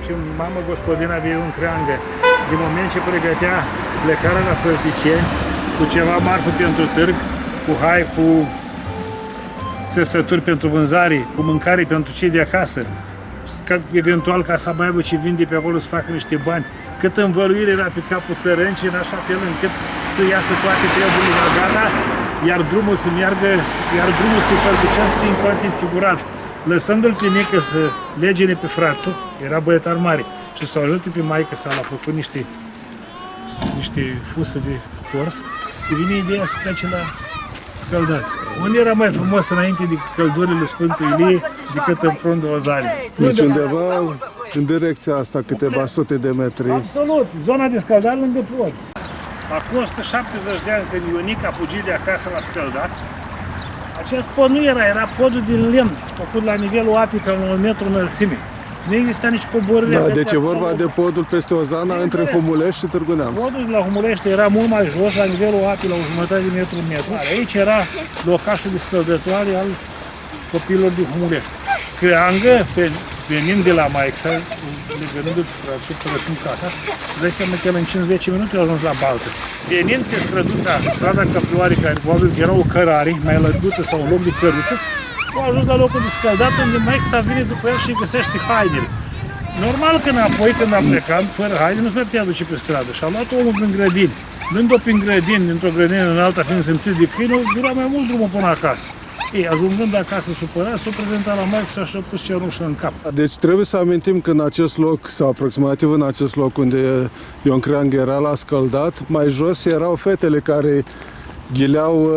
și mama gospodina avea un creangă. Din moment ce pregătea plecarea la Fălticeni, cu ceva marfă pentru târg, cu hai, cu țesături pentru vânzare, cu mâncare pentru cei de acasă, eventual ca să mai aibă ce vinde pe acolo să facă niște bani. Cât învăluire era pe capul țărâncii, în așa fel încât să iasă toate treburile la gata, iar drumul să meargă, iar drumul spre Fălticeni să fie în condiții sigurat. Lăsându-l pe Nică să legene pe frațul, era băietar mare, și să o ajute pe maică sa, l-a făcut niște fuse de tors, îi vine ideea să plece la scăldat. Unde era mai frumos înainte de căldurile Sfântul Ilie decât în fruntul Ozanii? Deci undeva în direcția asta, câteva sute de metri. Absolut, zona de scăldat lângă pod. Acum 170 de ani, când Ionic a fugit de acasă la scăldat, acest pod nu era podul din lemn, făcut la nivelul apei, cam la 1 metru înălțime. Nu exista nici coborâre. Da, deci e vorba de podul peste Ozana, între Humulești și Târgu Neamț. Podul de la Humulești era mult mai jos, la nivelul apei, la o jumătate de metru în metru. Aici era locașul de scăldătoare al copiilor din Humulești. Creangă, venind de la Maixa, legându-l pe frațul, părăsind casa, dai seama că el în 5-10 minute a ajuns la Baltă. Venind pe strada Căprioare, care probabil că era o cărare mai lăduță sau un loc de căruță, a ajuns la locul de scăldat, unde Maixa vine după el și găsește hainele. Normal că înapoi, când a plecat, fără haine, nu se mai putea duce pe stradă și a luat omul prin grădini. Dând-o prin grădini, dintr-o grădină în alta, fiind simțit de câine, dura mai mult drumul până acasă. Ei, ajungând acasă supărat, s-a prezentat la Maixa și a pus cenușă în cap. Deci trebuie să amintim că în acest loc, sau aproximativ în acest loc unde Ion Creangă era la scăldat, mai jos erau fetele care ghileau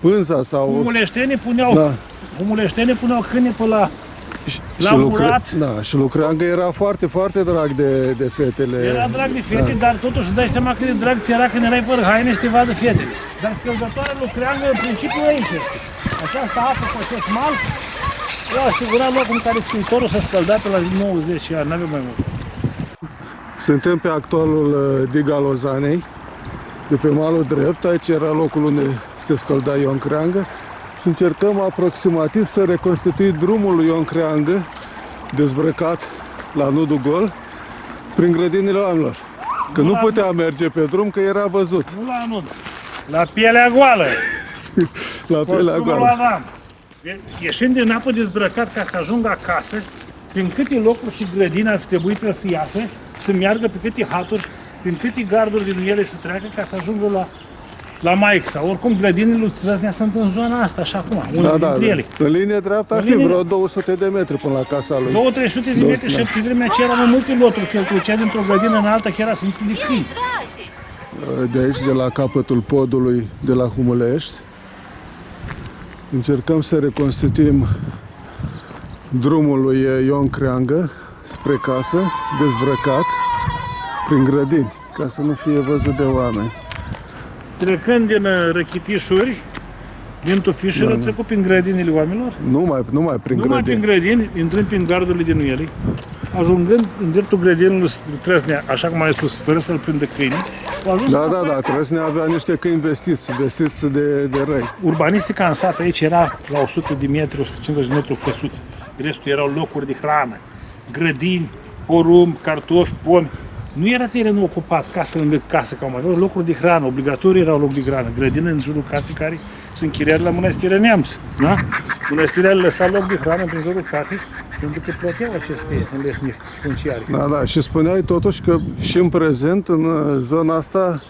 pânza sau... Humuleștenii puneau câine pe la murat. Da, și lui Creangă era foarte, foarte drag de fetele. Era drag de fete, dar totuși îți dai seama cât de drag ți era când erai fără haine și te vadă fetele. Dar scăldătoarea lui Creangă, în principiu, aici este. Această apă cu acest mal, i-a asigurat locul în care scriitorul s-a scăldat pe la 90 ani, n-avem mai mult. Suntem pe actualul dig al Ozanei, de pe malul drept. Aici era locul unde se scălda Ion Creangă. Și încercăm aproximativ să reconstituim drumul lui Ion Creangă, dezbrăcat la nudul gol, prin grădinile oamenilor. Că nu putea merge pe drum, că era văzut. Nu la nud, la pielea goală. La pielea goală. Ieșind din apă dezbrăcat ca să ajungă acasă, prin câte locuri și grădini ar fi trebuit să iasă, să meargă pe câte haturi, prin câte garduri din ele să treacă ca să ajungă la Maixa. Oricum, grădinile lui Trăznea sunt în zona asta, așa acum, unul dintre ele. În linie dreaptă ar fi vreo 200 de metri până la casa lui. 200-300 de metri și pe vremea aceea erau multe loturi, că el trecea dintr-o grădină în alta, chiar era simțit de câini. De aici, de la capătul podului de la Humulești, încercăm să reconstituim drumul lui Ion Creangă spre casă, dezbrăcat prin grădini, ca să nu fie văzut de oameni. Trecând din Răchitișuri, din Tufișuri, a trecut prin grădinile oamenilor. Numai prin grădini, intrând prin gardurile din ele, ajungând în dreptul grădinului Trăznea, așa cum ai spus, fără să-l prindă câini. Da, Trăznea avea niște câini vestiți de răi. Urbanistica în sat aici era la 100 de metri, 150 de metri căsuță. Restul erau locuri de hrană, grădini, porumb, cartofi, pomi. Nu era terenul ocupat, casă lângă casă, ca mai locuri de hrană, obligatoriu erau loc de hrană, grădină în jurul casei care sunt chiriate la Mănăstirea Neamț. Da? Mănăstirea le lăsa loc de hrană prin jurul casei, pentru că plăteau aceste înlesniri funciare. Da, și spuneai totuși că și în prezent, în zona asta,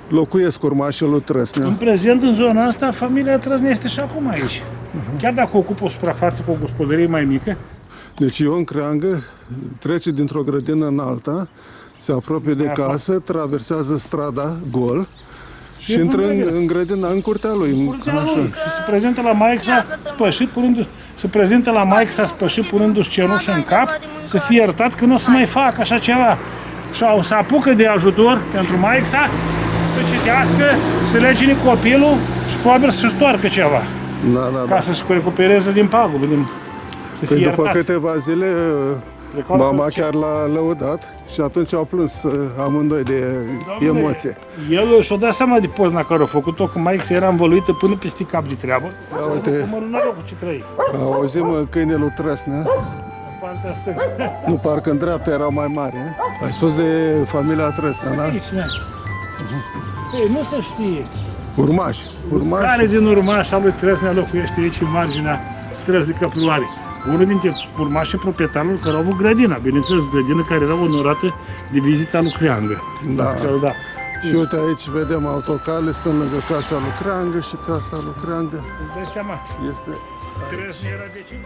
locuiesc urmașii lui Trăznea. În prezent, în zona asta, familia Trăznea este și acum aici. Chiar dacă ocupă o suprafață cu o gospodărie mai mică. Deci Ion Creangă trece dintr-o grădină în alta, se apropie de casă, traversează strada gol și intră în grădina, în curtea lui. Și se prezintă la Maixa spășit, punându-și cenușă în cap, să fie iertat că nu o să mai facă așa ceva. Și se apucă de ajutor pentru Maixa să citească, să legine copilul și probabil să-și toarcă ceva. Ca să-și recupereze din pagubă, să fie iertat. După câteva zile, mama chiar l-a lăudat și atunci au plâns amândoi de emoție. El și-a dat seama de pozna care a făcut-o, că Maixa era învăluită până peste cap de treabă. Uite, auzim câinele lui Trăznea. partea stângă. Nu, parcă în dreapta erau mai mari, eh? Ai spus de familia Trăstea, da? Aici, ne. Ei, nu se știe. Urmași. Care din urmașa lui Trăsnea locuiește aici în marginea străzii Căpluarii? Unul dintre urmașii proprietarilor care au avut grădina, bineînțeles, grădină care era onorată de vizita lui Creangă. Da. Da. Și uite aici vedem autocale, sunt lângă casa lui Creangă și casa lui Creangă Îți dai seama, este... Trăsnea era de cine?